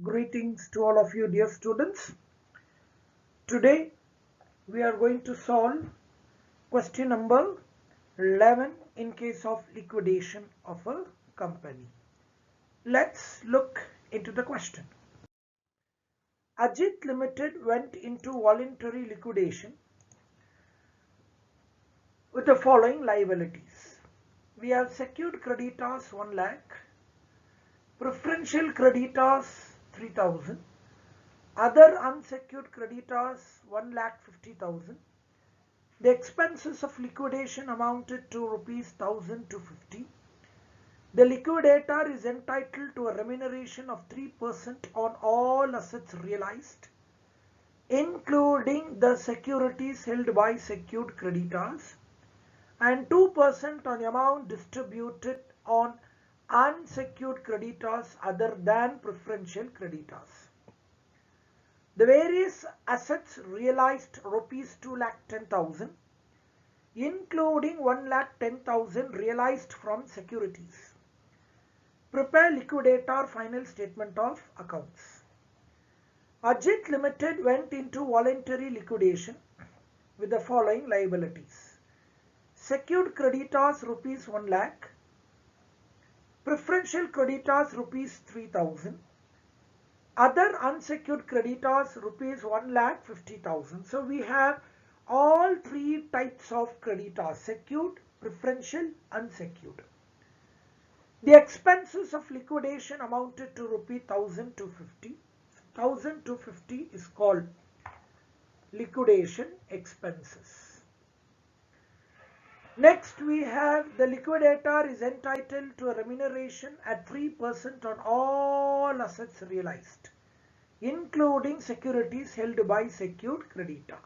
Greetings to all of you dear students. Today we are going to solve question number 11 in case of liquidation of a company. Let's look into the question. Ajit Limited went into voluntary liquidation with the following liabilities. We have secured creditors 1 lakh, preferential creditors 3,000, other unsecured creditors 1,50,000. The expenses of liquidation amounted to rupees 1,250. The liquidator is entitled to a remuneration of 3% on all assets realized, including the securities held by secured creditors, and 2% on the amount distributed on unsecured creditors other than preferential creditors. The various assets realized rupees 2,10,000, including 1,10,000 realized from securities. Prepare liquidator final statement of accounts. Ajit Limited went into voluntary liquidation with the following liabilities. Secured creditors rupees 1 lakh, preferential creditors rupees 3,000, other unsecured creditors rupees 1,50,000. So we have all three types of creditors: secured, preferential, unsecured. The expenses of liquidation amounted to rupees 1,250. 1,250 is called liquidation expenses. Next we have the liquidator is entitled to a remuneration at 3% on all assets realized, including securities held by secured creditor.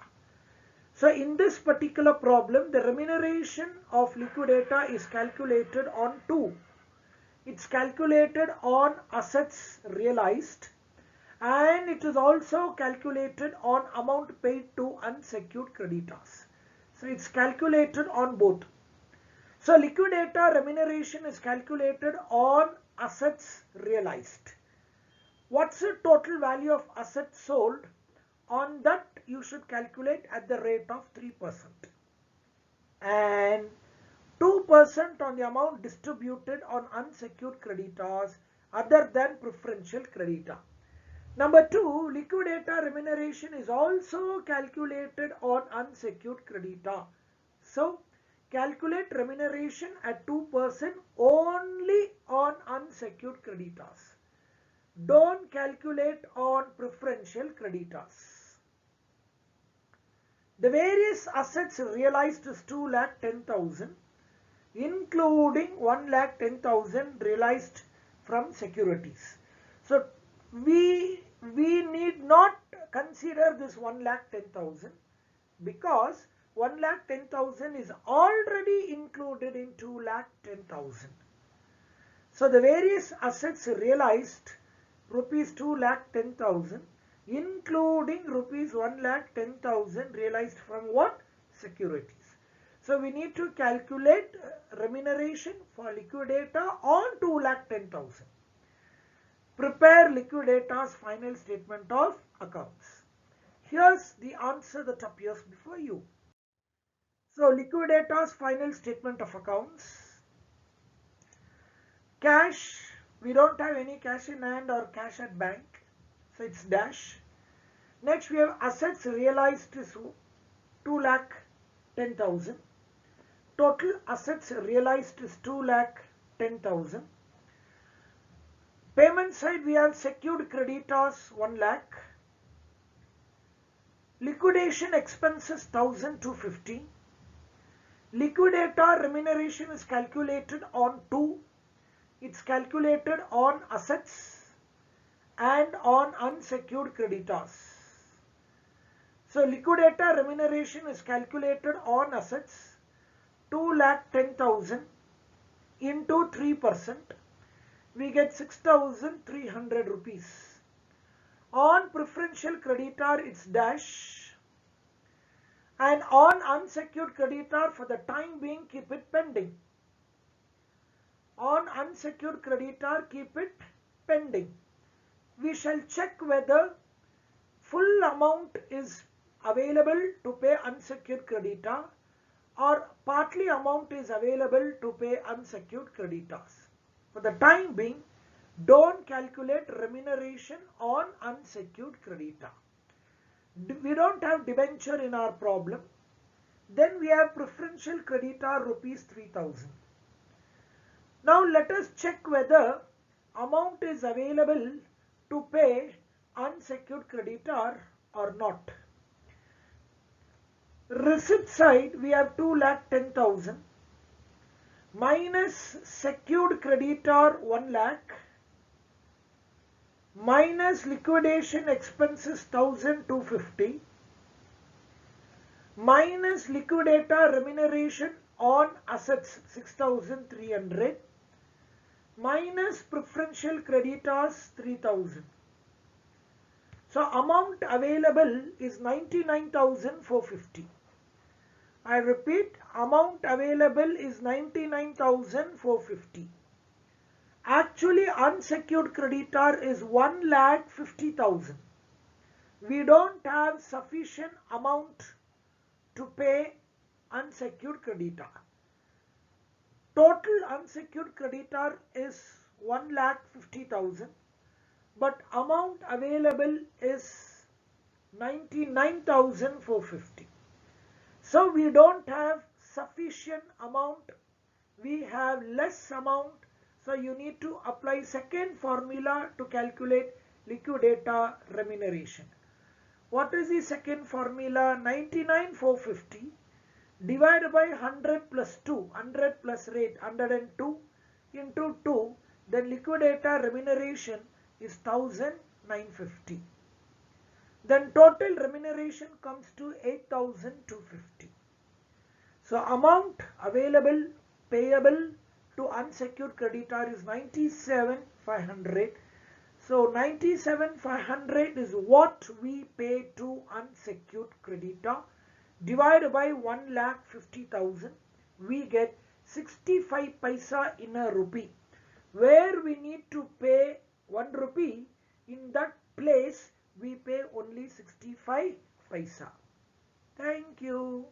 So in this particular problem, the remuneration of liquidator is calculated on two. It's calculated on assets realized, and it is also calculated on amount paid to unsecured creditors. So it's calculated on both. So liquidator remuneration is calculated on assets realized. What's the total value of assets sold? On that you should calculate at the rate of 3%. And 2% on the amount distributed on unsecured creditors other than preferential creditor. Number 2, liquidator remuneration is also calculated on unsecured creditor. So calculate remuneration at 2% only on unsecured creditors. Don't calculate on preferential creditors. The various assets realized is 2,10,000, including 1,10,000 realized from securities. So we need not consider this 1,10,000 because 1,10,000 is already included in 2,10,000. So the various assets realized rupees 2,10,000, including rupees 1,10,000 realized from what? Securities. So we need to calculate remuneration for liquidator on 2,10,000. Prepare liquidator's final statement of accounts. Here's the answer that appears before you. So liquidator's final statement of accounts. Cash, we don't have any cash in hand or cash at bank, so it's dash. Next we have assets realized is 2,10,000. Total assets realized is 2,10,000. Payment side we have secured creditors 1 lakh. Liquidation expenses 1,250. Liquidator remuneration is calculated on 2. It's calculated on assets and on unsecured creditors. So liquidator remuneration is calculated on assets 2,10,000 into 3%. We get 6,300 rupees. On preferential creditor it's dash, and on unsecured creditor for the time being keep it pending. On unsecured creditor keep it pending. we shall check whether full amount is available to pay unsecured creditor or partly amount is available to pay unsecured creditors. For the time being, don't calculate remuneration on unsecured creditor. We don't have debenture in our problem. Then we have preferential creditor rupees 3000. Now let us check whether amount is available to pay unsecured creditor or not. Receipt side we have 2,10,000 minus secured creditor 1 lakh minus liquidation expenses 1,250 minus liquidator remuneration on assets 6,300 minus preferential creditors 3,000. So amount available is 99,450. I repeat, amount available is 99,450. Actually unsecured creditor is 1,50,000. We don't have sufficient amount to pay unsecured creditor. Total unsecured creditor is 1,50,000, but amount available is 99,450. So we don't have sufficient amount, we have less amount, so you need to apply second formula to calculate liquidator remuneration. What is the second formula? 99,450 divided by 100 plus 2, 100 plus rate 102 into 2, then liquidator remuneration is 1,950. Then total remuneration comes to 8,250. So amount available payable to unsecured creditor is 97,500. So 97,500 is what we pay to unsecured creditor divided by 1,50,000. We get 65 paisa in a rupee. Where we need to pay 1 rupee, in that place we pay only 65 paisa. Thank you.